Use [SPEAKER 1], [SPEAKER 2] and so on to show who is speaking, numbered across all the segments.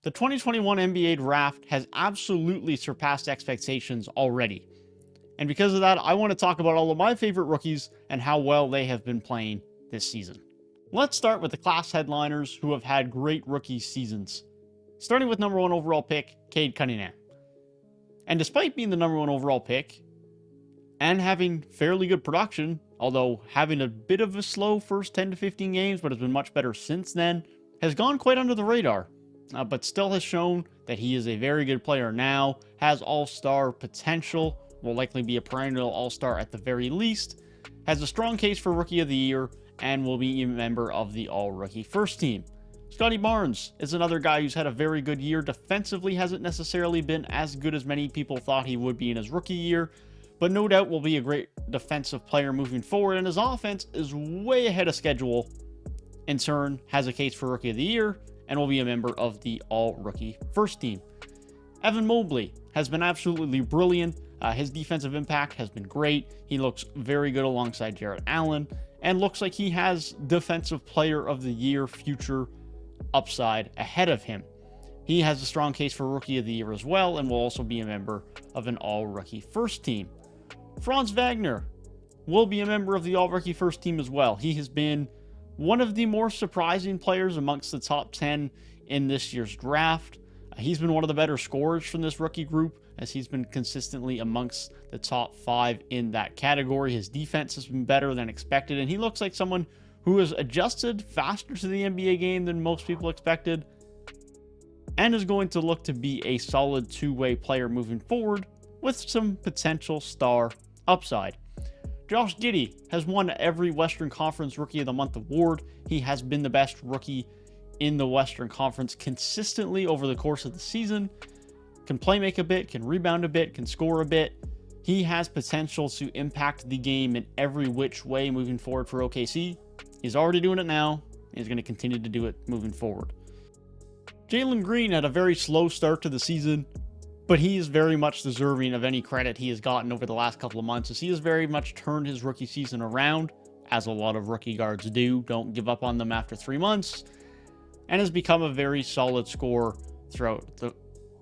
[SPEAKER 1] The 2021 NBA draft has absolutely surpassed expectations already. And because of that, I want to talk about all of my favorite rookies and how well they have been playing this season. Let's start with the class headliners who have had great rookie seasons. Starting with number 1 overall pick, Cade Cunningham. And despite being the number 1 overall pick and having fairly good production, although having a bit of a slow first 10 to 15 games, but has been much better since then, has gone quite under the radar. But still has shown that he is a very good player now, has all-star potential, will likely be a perennial all-star at the very least, has a strong case for Rookie of the Year, and will be a member of the All-Rookie First Team. Scottie Barnes is another guy who's had a very good year. Defensively hasn't necessarily been as good as many people thought he would be in his rookie year, but no doubt will be a great defensive player moving forward, and his offense is way ahead of schedule. In turn, has a case for Rookie of the Year, and will be a member of the All-Rookie First Team. Evan Mobley has been absolutely brilliant. His defensive impact has been great. He looks very good alongside Jarrett Allen, and looks like he has Defensive Player of the Year future upside ahead of him. He has a strong case for Rookie of the Year as well, and will also be a member of an All-Rookie First Team. Franz Wagner will be a member of the All-Rookie First Team as well. He has been one of the more surprising players amongst the top 10 in this year's draft. He's been one of the better scorers from this rookie group, as he's been consistently amongst the top 5 in that category. His defense has been better than expected, and he looks like someone who has adjusted faster to the NBA game than most people expected, and is going to look to be a solid two-way player moving forward with some potential star upside. Josh Giddey has won every Western Conference Rookie of the Month award. He has been the best rookie in the Western Conference consistently over the course of the season. Can play make a bit, can rebound a bit, can score a bit. He has potential to impact the game in every which way moving forward for OKC. He's already doing it now. He's going to continue to do it moving forward. Jalen Green had a very slow start to the season, but he is very much deserving of any credit he has gotten over the last couple of months, as he has very much turned his rookie season around, as a lot of rookie guards do. Don't give up on them after 3 months, and has become a very solid scorer throughout the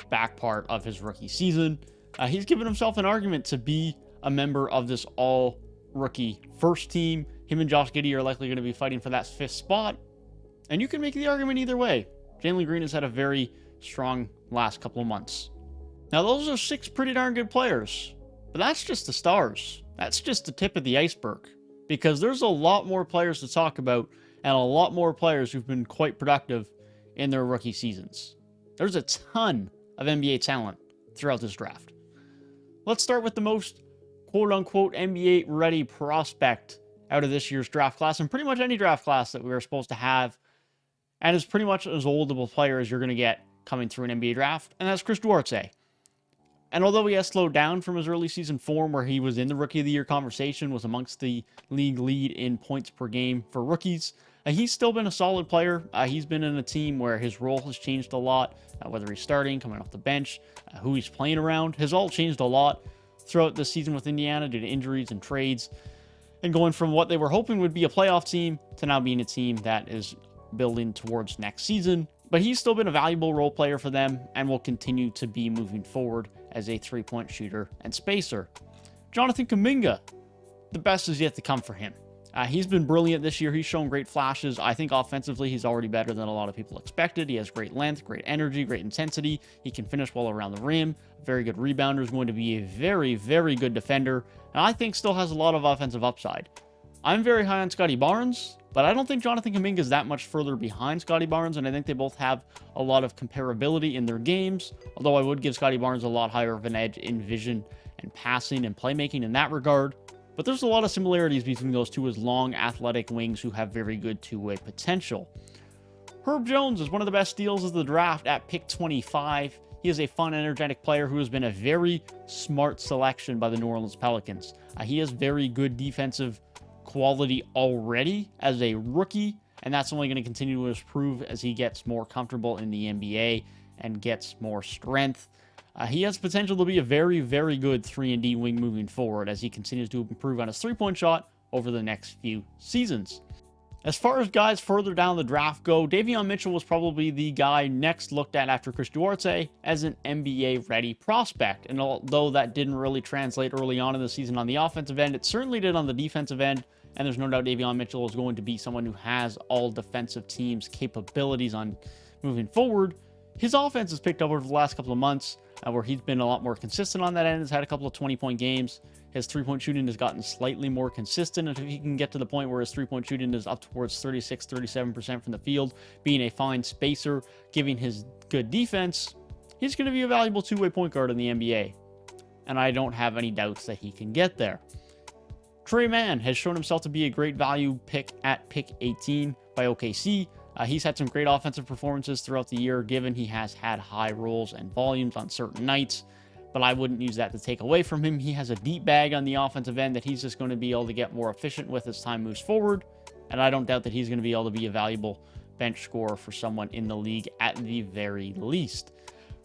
[SPEAKER 1] back part of his rookie season. He's given himself an argument to be a member of this All-Rookie First Team. Him and Josh Giddey are likely going to be fighting for that 5th spot, and you can make the argument either way. Jalen Green has had a very strong last couple of months. Now, those are 6 pretty darn good players, but that's just the stars. That's just the tip of the iceberg, because there's a lot more players to talk about, and a lot more players who've been quite productive in their rookie seasons. There's a ton of NBA talent throughout this draft. Let's start with the most quote-unquote NBA-ready prospect out of this year's draft class, and pretty much any draft class that we were supposed to have, and is pretty much as old of a player as you're going to get coming through an NBA draft, and that's Chris Duarte. And although he has slowed down from his early season form, where he was in the Rookie of the Year conversation, was amongst the league lead in points per game for rookies, he's still been a solid player. He's been in a team where his role has changed a lot, whether he's starting, coming off the bench, who he's playing around, has all changed a lot throughout the season with Indiana due to injuries and trades, and going from what they were hoping would be a playoff team to now being a team that is building towards next season. But he's still been a valuable role player for them, and will continue to be moving forward as a three-point shooter and spacer. Jonathan Kuminga, the best is yet to come for him. He's been brilliant this year. He's shown great flashes. I think offensively, he's already better than a lot of people expected. He has great length, great energy, great intensity. He can finish well around the rim. Very good rebounder. Is going to be a very, very good defender. And I think still has a lot of offensive upside. I'm very high on Scottie Barnes, but I don't think Jonathan Kuminga is that much further behind Scottie Barnes, and I think they both have a lot of comparability in their games, although I would give Scottie Barnes a lot higher of an edge in vision and passing and playmaking in that regard. But there's a lot of similarities between those two as long, athletic wings who have very good two-way potential. Herb Jones is one of the best steals of the draft at pick 25. He is a fun, energetic player who has been a very smart selection by the New Orleans Pelicans. He has very good defensive quality already as a rookie, and that's only going to continue to improve as he gets more comfortable in the NBA and gets more strength. He has potential to be a very, very good 3-and-D wing moving forward as he continues to improve on his three-point shot over the next few seasons. As far as guys further down the draft go, Davion Mitchell was probably the guy next looked at after Chris Duarte as an NBA-ready prospect. And although that didn't really translate early on in the season on the offensive end, it certainly did on the defensive end. And there's no doubt Davion Mitchell is going to be someone who has all defensive teams' capabilities on moving forward. His offense has picked up over the last couple of months, where he's been a lot more consistent on that end. Has had a couple of 20-point games. His three-point shooting has gotten slightly more consistent. And if he can get to the point where his three-point shooting is up towards 36-37% from the field, being a fine spacer, giving his good defense, he's going to be a valuable two-way point guard in the NBA. And I don't have any doubts that he can get there. Trey Mann has shown himself to be a great value pick at pick 18 by OKC. He's had some great offensive performances throughout the year, given he has had high rolls and volumes on certain nights. But I wouldn't use that to take away from him. He has a deep bag on the offensive end that he's just going to be able to get more efficient with as time moves forward. And I don't doubt that he's going to be able to be a valuable bench scorer for someone in the league at the very least.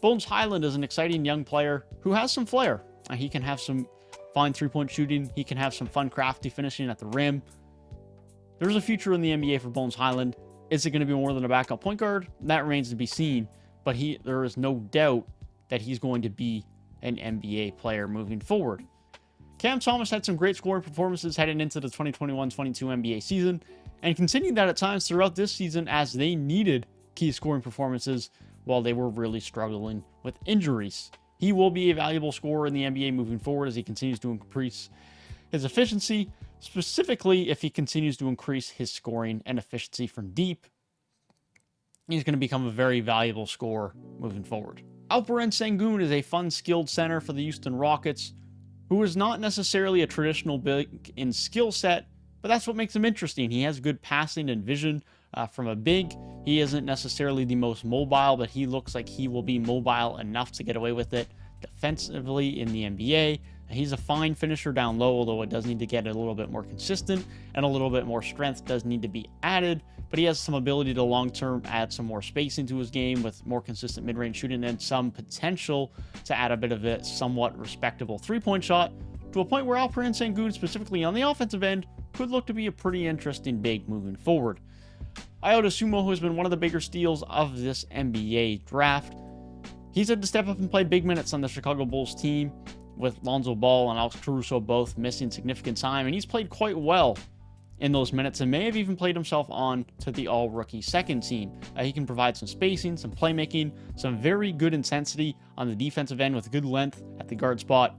[SPEAKER 1] Bones Highland is an exciting young player who has some flair. He can have some fine three-point shooting. He can have some fun, crafty finishing at the rim. There's a future in the NBA for Bones Highland. Is it going to be more than a backup point guard? That remains to be seen. But there is no doubt that he's going to be an NBA player moving forward. Cam Thomas had some great scoring performances heading into the 2021-22 NBA season, and continued that at times throughout this season as they needed key scoring performances while they were really struggling with injuries. He will be a valuable scorer in the NBA moving forward as he continues to increase his efficiency, specifically if he continues to increase his scoring and efficiency from deep. He's going to become a very valuable scorer moving forward. Alperen Sengun is a fun, skilled center for the Houston Rockets, who is not necessarily a traditional big in skill set, but that's what makes him interesting. He has good passing and vision from a big. He isn't necessarily the most mobile, but he looks like he will be mobile enough to get away with it defensively in the NBA. He's a fine finisher down low, although it does need to get a little bit more consistent, and a little bit more strength does need to be added. But he has some ability to long-term add some more space into his game with more consistent mid-range shooting and some potential to add a bit of a somewhat respectable three-point shot to a point where Alperen Sengun, specifically on the offensive end, could look to be a pretty interesting big moving forward. Iota Sumo, who has been one of the bigger steals of this NBA draft, he's had to step up and play big minutes on the Chicago Bulls team, with Lonzo Ball and Alex Caruso both missing significant time, and he's played quite well in those minutes and may have even played himself on to the all-rookie second team. He can provide some spacing, some playmaking, some very good intensity on the defensive end with good length at the guard spot,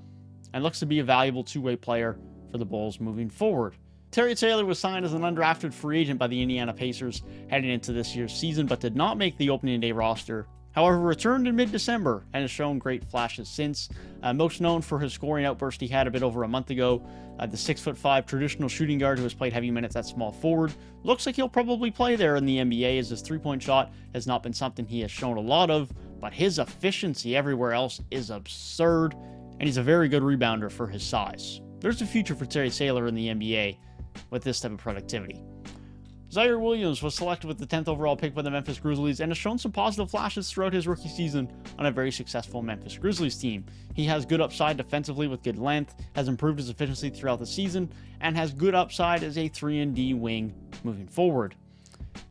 [SPEAKER 1] and looks to be a valuable two-way player for the Bulls moving forward. Terry Taylor was signed as an undrafted free agent by the Indiana Pacers heading into this year's season, but did not make the opening day roster. However, returned in mid-December and has shown great flashes since. Most known for his scoring outburst he had a bit over a month ago. The 6'5" traditional shooting guard who has played heavy minutes at small forward. Looks like he'll probably play there in the NBA, as his three-point shot has not been something he has shown a lot of, but his efficiency everywhere else is absurd, and he's a very good rebounder for his size. There's a future for Terry Taylor in the NBA with this type of productivity. Zaire Williams was selected with the 10th overall pick by the Memphis Grizzlies and has shown some positive flashes throughout his rookie season on a very successful Memphis Grizzlies team. He has good upside defensively with good length, has improved his efficiency throughout the season, and has good upside as a 3-and-D wing moving forward.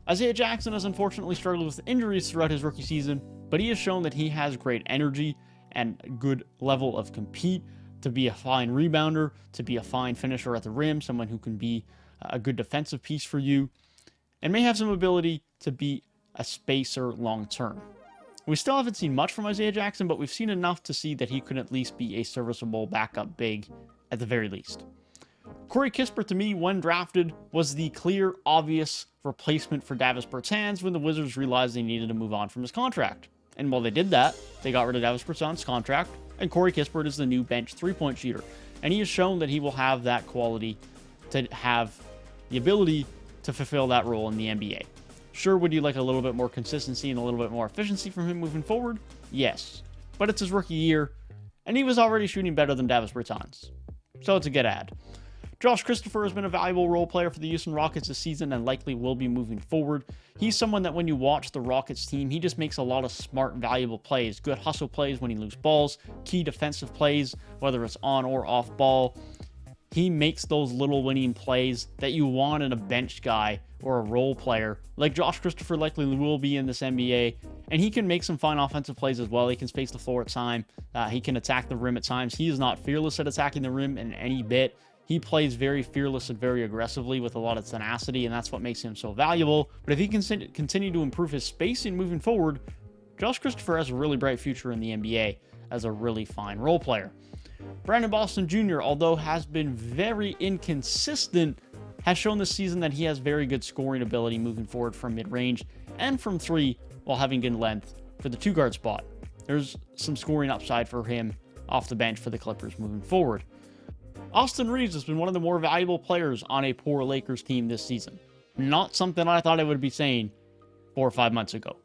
[SPEAKER 1] Isaiah Jackson has unfortunately struggled with injuries throughout his rookie season, but he has shown that he has great energy and good level of compete to be a fine rebounder, to be a fine finisher at the rim, someone who can be a good defensive piece for you, and may have some ability to be a spacer long-term. We still haven't seen much from Isaiah Jackson, but we've seen enough to see that he could at least be a serviceable backup big at the very least. Corey Kispert, to me, when drafted, was the clear, obvious replacement for Davis Bertans when the Wizards realized they needed to move on from his contract. And while they did that, they got rid of Davis Bertans' contract, and Corey Kispert is the new bench three-point shooter. And he has shown that he will have that quality to have the ability to fulfill that role in the NBA. Sure, would you like a little bit more consistency and a little bit more efficiency from him moving forward? Yes. But it's his rookie year, and he was already shooting better than Davis Bertans. So it's a good add. Josh Christopher has been a valuable role player for the Houston Rockets this season and likely will be moving forward. He's someone that when you watch the Rockets team, he just makes a lot of smart, valuable plays. Good hustle plays when he loses balls, key defensive plays, whether it's on or off ball. he makes those little winning plays that you want in a bench guy or a role player, like Josh Christopher likely will be in this NBA. And he can make some fine offensive plays as well. He can space the floor at time. He can attack the rim at times. He is not fearless at attacking the rim in any bit. He plays very fearless and very aggressively with a lot of tenacity, and that's what makes him so valuable. But if he can continue to improve his spacing moving forward, Josh Christopher has a really bright future in the NBA as a really fine role player. Brandon Boston Jr., although has been very inconsistent, has shown this season that he has very good scoring ability moving forward from mid-range and from three while having good length for the two-guard spot. There's some scoring upside for him off the bench for the Clippers moving forward. Austin Reeves has been one of the more valuable players on a poor Lakers team this season. Not something I thought I would be saying 4 or 5 months ago.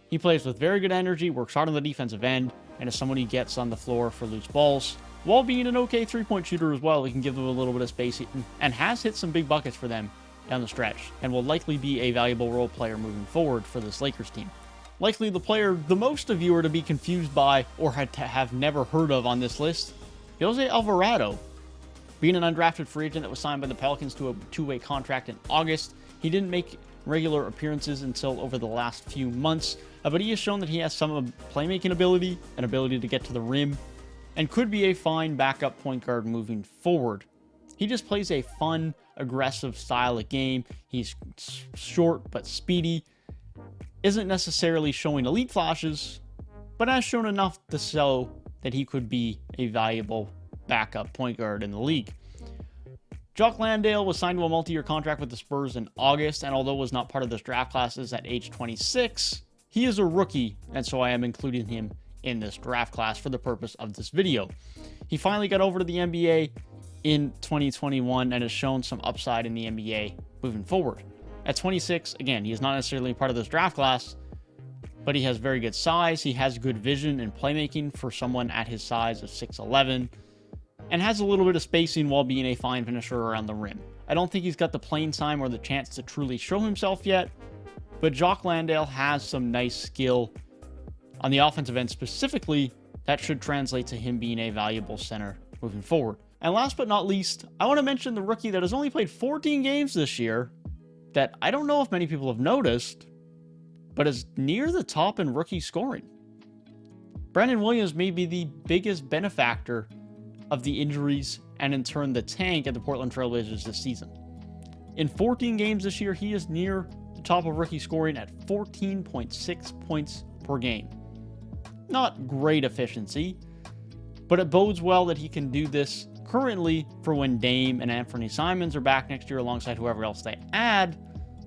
[SPEAKER 1] He plays with very good energy, works hard on the defensive end, and is someone who gets on the floor for loose balls. While being an okay three-point shooter as well, he can give them a little bit of space and has hit some big buckets for them down the stretch, and will likely be a valuable role player moving forward for this Lakers team. Likely the player the most of you are to be confused by or have never heard of on this list, Jose Alvarado. Being an undrafted free agent that was signed by the Pelicans to a two-way contract in August, he didn't make regular appearances until over the last few months, but he has shown that he has some playmaking ability, an ability to get to the rim, and could be a fine backup point guard moving forward. He just plays a fun, aggressive style of game. He's short but speedy, isn't necessarily showing elite flashes, but has shown enough to show that he could be a valuable backup point guard in the league. Jock Landale was signed to a multi-year contract with the Spurs in August, and although was not part of this draft classes at age 26, he is a rookie, and so I am including him in this draft class for the purpose of this video. He finally got over to the NBA in 2021 and has shown some upside in the NBA moving forward. At 26, again, he is not necessarily part of this draft class, but he has very good size. He has good vision and playmaking for someone at his size of 6'11", and has a little bit of spacing while being a fine finisher around the rim. I don't think he's got the playing time or the chance to truly show himself yet, but Jock Landale has some nice skill on the offensive end specifically that should translate to him being a valuable center moving forward. And last but not least, I want to mention the rookie that has only played 14 games this year that I don't know if many people have noticed, but is near the top in rookie scoring. Brandon Williams may be the biggest benefactor of the injuries and in turn the tank at the Portland Trail Blazers this season. In 14 games this year, he is near the top of rookie scoring at 14.6 points per game. Not great efficiency, but it bodes well that he can do this currently for when Dame and Anthony Simons are back next year alongside whoever else they add,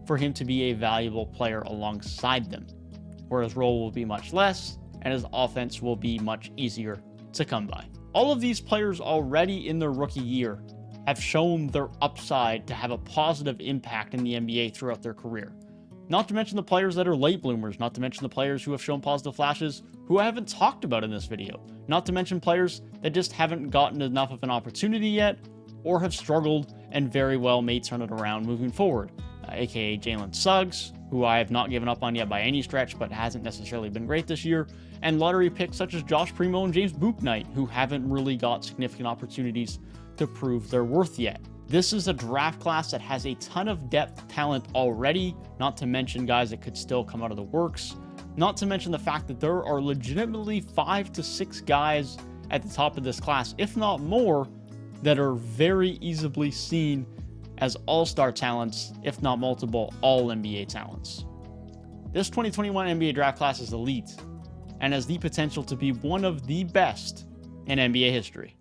[SPEAKER 1] for him to be a valuable player alongside them, where his role will be much less and his offense will be much easier to come by. All of these players already in their rookie year have shown their upside to have a positive impact in the NBA throughout their career. Not to mention the players that are late bloomers, not to mention the players who have shown positive flashes who I haven't talked about in this video, not to mention players that just haven't gotten enough of an opportunity yet or have struggled and very well may turn it around moving forward, aka Jalen Suggs, who I have not given up on yet by any stretch but hasn't necessarily been great this year, and lottery picks such as Josh Primo and James Bouknight, who haven't really got significant opportunities to prove their worth yet. This is a draft class that has a ton of depth talent already, not to mention guys that could still come out of the works, not to mention the fact that there are legitimately 5 to 6 guys at the top of this class, if not more, that are very easily seen as all-star talents, if not multiple all-NBA talents. This 2021 NBA draft class is elite and has the potential to be one of the best in NBA history.